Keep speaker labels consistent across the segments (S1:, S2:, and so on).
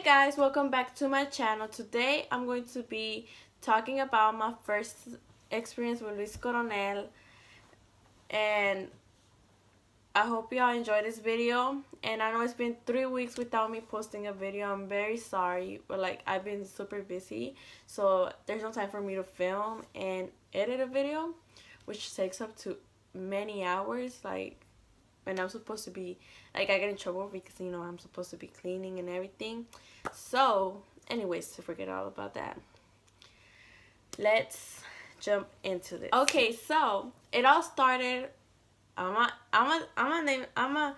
S1: guys, welcome back to my channel. Today I'm going to be talking about my first experience with Luis Coronel, and I hope y'all enjoy this video. And I know it's been 3 weeks without me posting a video. I'm very sorry, but like I've been super busy, so there's no time for me to film and edit a video, which takes up to many hours. Like when I'm supposed to be, like, I get in trouble because I'm supposed to be cleaning and everything. So anyways, to forget all about that, let's jump into this. Okay, so it all started. I'm a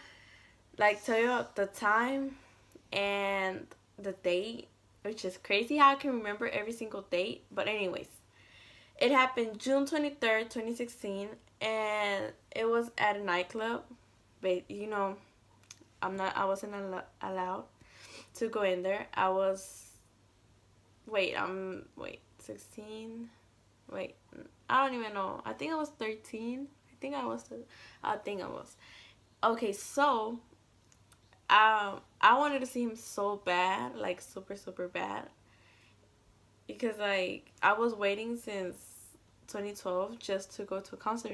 S1: like tell you the time and the date, which is crazy how I can remember every single date. But anyways, it happened June 23rd, 2016, and it was at a nightclub. But I wasn't allowed to go in there. I was, wait, 16. Wait, I don't even know. I think I was 13. I think I was. Okay, so I wanted to see him so bad, like super super bad, because like I was waiting since 2012 just to go to a concert.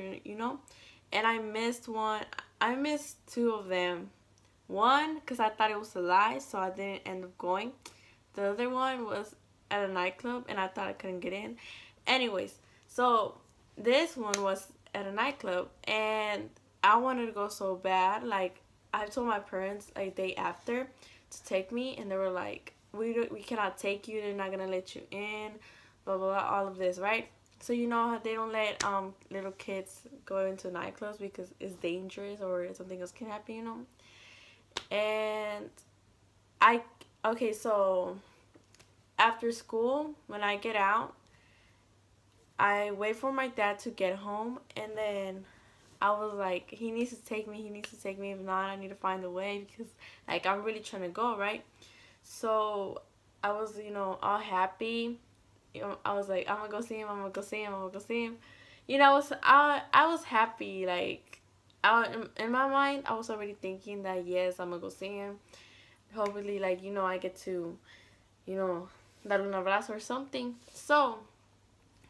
S1: And I missed one. I missed two of them. One because I thought it was a lie, so I didn't end up going. The other one was at a nightclub, and I thought I couldn't get in. Anyways, so this one was at a nightclub, and I wanted to go so bad. Like, I told my parents like day after to take me, and they were like, we cannot take you. They're not gonna let you in. Blah blah blah. All of this, right? So how they don't let little kids go into nightclubs because it's dangerous or something else can happen. And so after school, when I get out, I wait for my dad to get home, and then I was like, he needs to take me. If not, I need to find a way because like I'm really trying to go, right? So I was, all happy. I was like, I'm gonna go see him. I was happy. Like, in my mind, I was already thinking that yes, I'm gonna go see him. Hopefully, like, I get to, dar un abrazo or something. So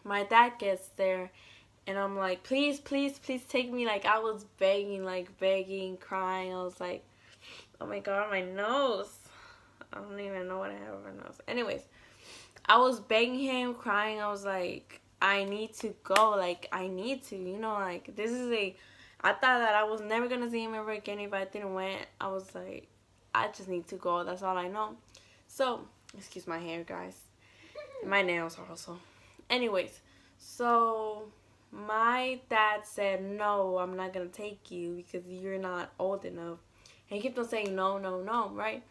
S1: my dad gets there, and I'm like, please, please, please take me. Like, I was begging, crying. I was like, oh my god, my nose. I don't even know what I have on my nose. Anyways, I was begging him, crying. I was like, I need to go. Like, I need to. Like, this is I thought that I was never going to see him ever again if I didn't went. I was like, I just need to go. That's all I know. So, excuse my hair, guys. My nails also. Anyways, so my dad said, no, I'm not going to take you because you're not old enough. And he kept on saying, no, no, no, right?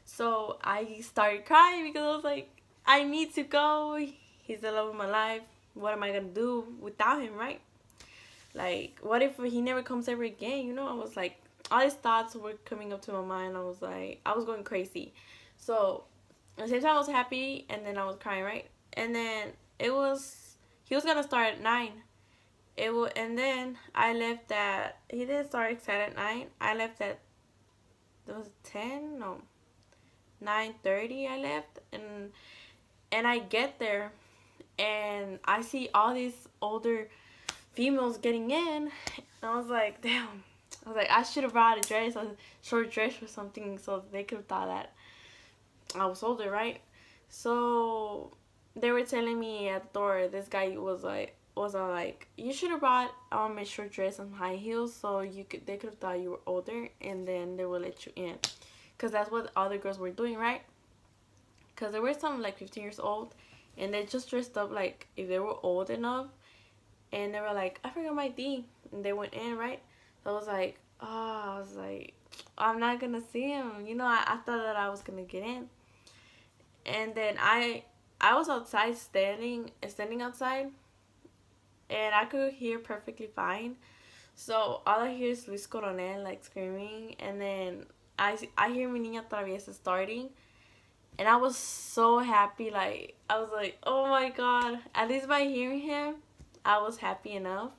S1: So I started crying because I was like, I need to go. He's the love of my life. What am I going to do without him, right? Like, what if he never comes ever again? I was like, all these thoughts were coming up to my mind. I was like, I was going crazy. So at the same time, I was happy, and then I was crying, right? And then he was going to start at 9. And then I left he didn't start exact at 9. I left at, it was 10? No, 9:30 I left, and I get there, and I see all these older females getting in, and I was like, damn. I was like, I should have brought a dress, a short dress or something, so they could have thought that I was older, right? So they were telling me at the door, this guy was all like, you should have brought a short dress and high heels, so they could have thought you were older, and then they will let you in, because that's what all the girls were doing, right? Because there were some like 15 years old, and they just dressed up like if they were old enough, and they were like, I forgot my ID, and they went in, right? So I was like, I'm not gonna see him. I thought that I was gonna get in, and then I was outside standing outside, and I could hear perfectly fine. So all I hear is Luis Coronel like screaming, and then I hear Mi Niña Traviesa starting, and I was so happy. Like, I was like, oh my god, at least by hearing him, I was happy enough.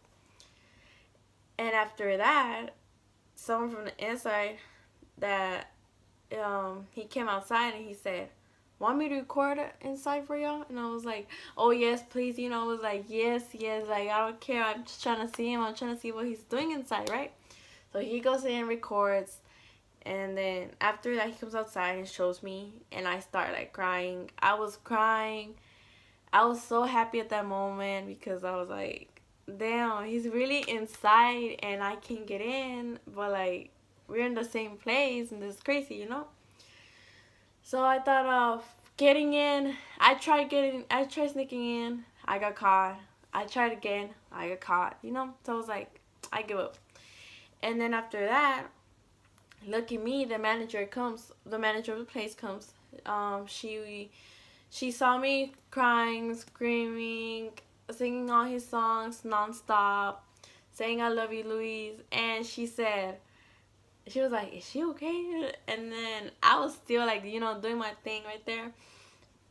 S1: And after that, someone from the inside, that he came outside and he said, want me to record inside for y'all? And I was like, oh yes, please. I was like, yes, yes, like I don't care. I'm just trying to see him. I'm trying to see what he's doing inside, right? So he goes in and records, and then after that he comes outside and shows me, and I start like crying. I was crying. I was so happy at that moment because I was like, damn, he's really inside and I can get in, but like we're in the same place and this is crazy. So I thought of getting in. I tried sneaking in. I got caught. I tried again. I got caught. So I was like, I give up. And then after that, look at me, the manager comes. The manager of the place comes. She saw me crying, screaming, singing all his songs nonstop, saying I love you, Luis. And she was like, is she okay? And then I was still like, doing my thing right there.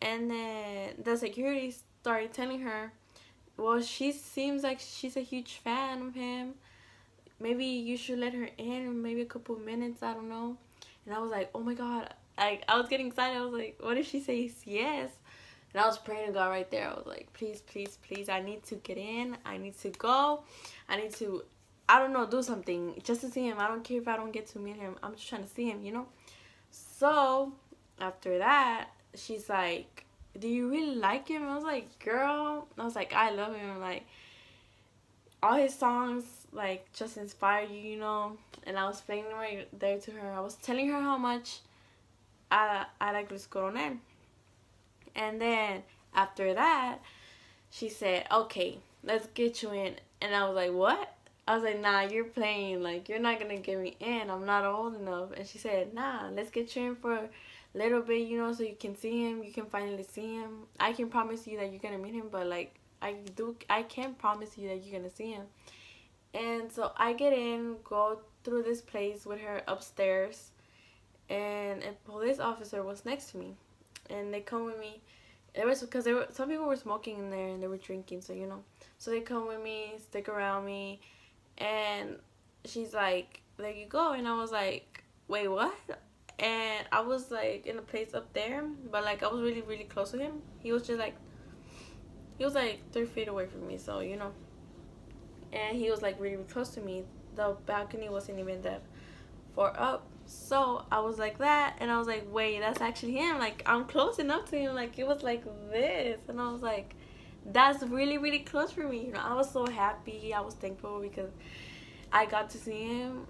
S1: And then the security started telling her, well, she seems like she's a huge fan of him. Maybe you should let her in, maybe a couple of minutes, I don't know. And I was like, oh my God. I was getting excited. I was like, what if she says yes? And I was praying to God right there. I was like, please, please, please, I need to get in. I need to go. I need to, I don't know, do something just to see him. I don't care if I don't get to meet him. I'm just trying to see him. So after that, she's like, do you really like him? I was like, girl. I was like, I love him. Like, all his songs, like, just inspire you. And I was playing right there to her. I was telling her how much I like Luis Coronel. And then after that, she said, okay, let's get you in. And I was like, what? I was like, nah, you're playing. Like, you're not going to get me in. I'm not old enough. And she said, nah, let's get you in for a little bit, so you can see him. You can finally see him. I can promise you that you're going to meet him. But, like, I can't promise you that you're going to see him. And so I get in, go through this place with her upstairs. And a police officer was next to me. And they come with me. It was because some people were smoking in there and they were drinking, so So they come with me, stick around me, and she's like, there you go. And I was like, wait, what? And I was like in a place up there, but like I was really, really close to him. He was like 3 feet away from me, so and he was like really, really close to me. The balcony wasn't even that far up. So I was like that, and I was like, wait, that's actually him. Like, I'm close enough to him. Like, it was like this. And I was like, that's really, really close for me. I was so happy. I was thankful because I got to see him.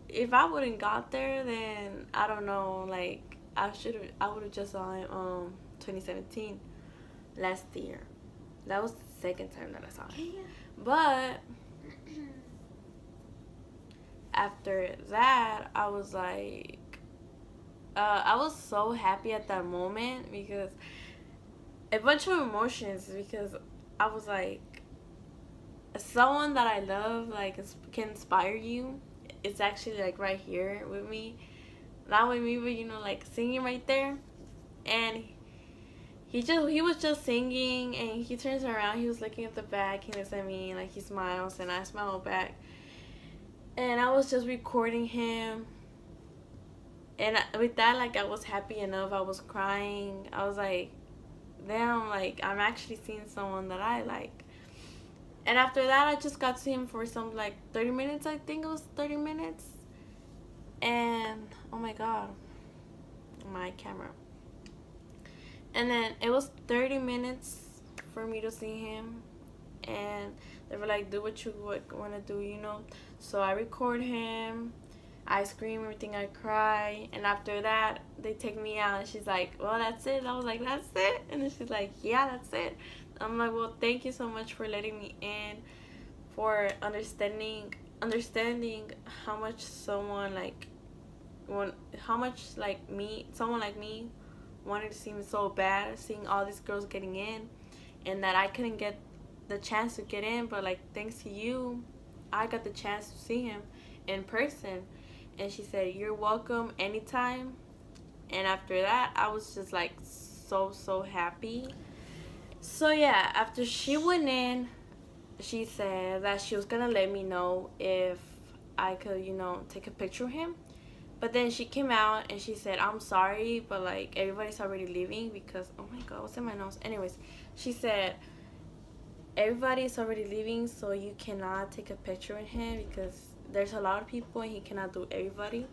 S1: If I wouldn't got there, then I don't know. Like, I would have just saw him 2017, last year. That was the second time that I saw him. Yeah. But after that, I was like, I was so happy at that moment because a bunch of emotions, because I was like, someone that I love, like, can inspire you. It's actually like right here with me, not with me, but like singing right there. And he was just singing, and he turns around, he was looking at the back, he looks at me, like, he smiles, and I smile back. And I was just recording him. And with that, like, I was happy enough. I was crying. I was like, damn, like, I'm actually seeing someone that I like. And after that, I just got to see him for some, like, 30 minutes. I think it was 30 minutes. And, oh my God, my camera. And then it was 30 minutes for me to see him. And they were like, do what you want to do, So I record him. I scream everything, I cry. And after that, they take me out. And she's like, well, that's it. I was like, that's it? And then she's like, yeah, that's it. I'm like, well, thank you so much for letting me in, for understanding how much someone like someone like me wanted to see me so bad, seeing all these girls getting in, and that I couldn't get the chance to get in, but like, thanks to you, I got the chance to see him in person. And she said, you're welcome anytime. And after that, I was just like so happy. So yeah, after she went in, she said that she was gonna let me know if I could, take a picture of him. But then she came out and she said, I'm sorry, but like everybody's already leaving because, oh my god, what's in my nose? Anyways, she said, everybody's already leaving, so you cannot take a picture with him because there's a lot of people and he cannot do everybody.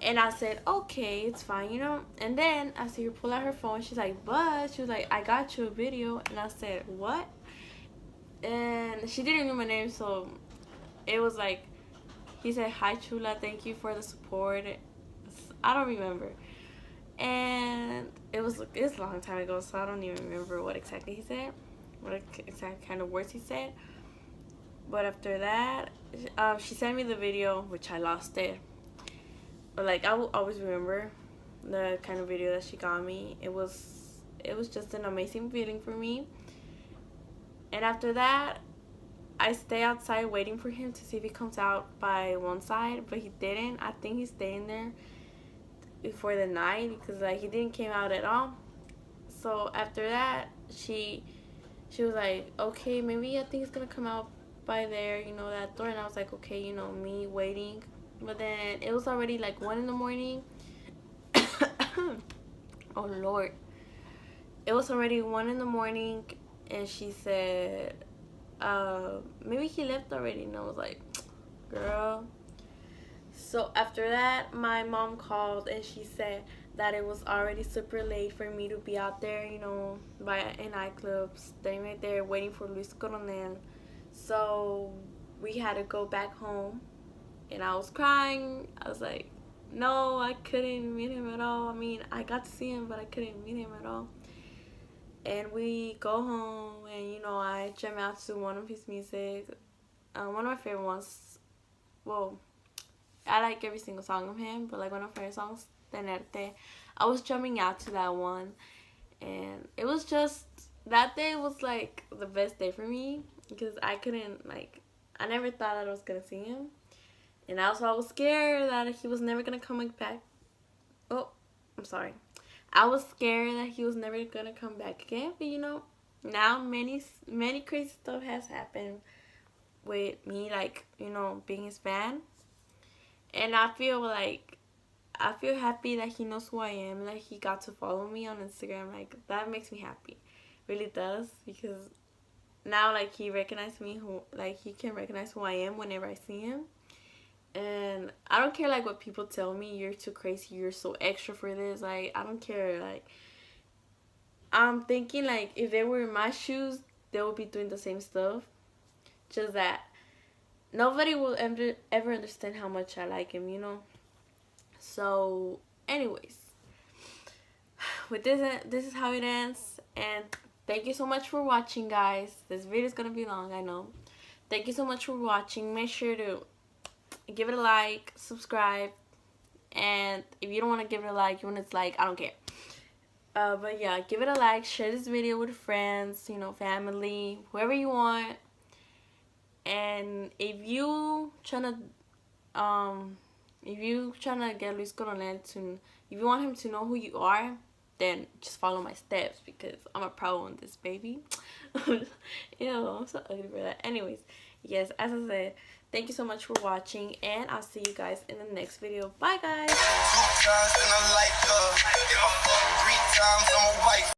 S1: And I said, okay, it's fine, you know. And then I see her pull out her phone. She's like, but she was like, I got you a video. And I said, what? And she didn't know my name, so it was like, he said, hi Chula, thank you for the support. I don't remember. And it's a long time ago, so I don't even remember what exactly he said, what exact kind of words he said. But after that, she sent me the video, which I lost it. But like I will always remember the kind of video that she got me. It was just an amazing feeling for me. And after that, I stay outside waiting for him to see if he comes out by one side, but he didn't. I think he's staying there for the night because like he didn't came out at all. So after that, she was like, okay, maybe I think he's gonna come out by there, you know, that door. And I was like, okay, you know, me waiting. But then it was already like 1 in the morning. Oh Lord, it was already 1 in the morning, and she said, maybe he left already. And I was like, girl. So after that, my mom called and she said that it was already super late for me to be out there, you know, by a nightclub, staying right there waiting for Luis Coronel. So we had to go back home, and I was crying. I was like, no, I couldn't meet him at all. I mean, I got to see him, but I couldn't meet him at all. And we go home, and you know, I jam out to one of his music, one of my favorite ones. Well, I like every single song of him, but like one of my favorite songs, Tenerte. I was jamming out to that one, and it was just, that day was like the best day for me because I couldn't, like, I never thought that I was gonna see him, and also I was scared that he was never gonna come back. Oh, I'm sorry. I was scared that he was never gonna come back again, but you know, now many crazy stuff has happened with me, like, you know, being his fan. And I feel happy that he knows who I am, and that he got to follow me on Instagram. Like, that makes me happy. Really does, because now, like, he recognized me, he can recognize who I am whenever I see him. And I don't care, like, what people tell me, you're too crazy, you're so extra for this. Like, I don't care. Like, I'm thinking, like, if they were in my shoes, they would be doing the same stuff. Just that nobody will ever understand how much I like him, you know? So, anyways, with this is how it ends. And thank you so much for watching, guys. This video is gonna be long, I know. Thank you so much for watching. Make sure to give it a like, subscribe, and if you don't want to give it a like, you want to dislike, I don't care. But yeah, give it a like, share this video with friends, you know, family, whoever you want. And if you tryna get Luis Coronel to, if you want him to know who you are, then just follow my steps, because I'm a pro on this, baby. Ew, I'm so ugly for that. Anyways, yes, as I said, thank you so much for watching, and I'll see you guys in the next video. Bye, guys.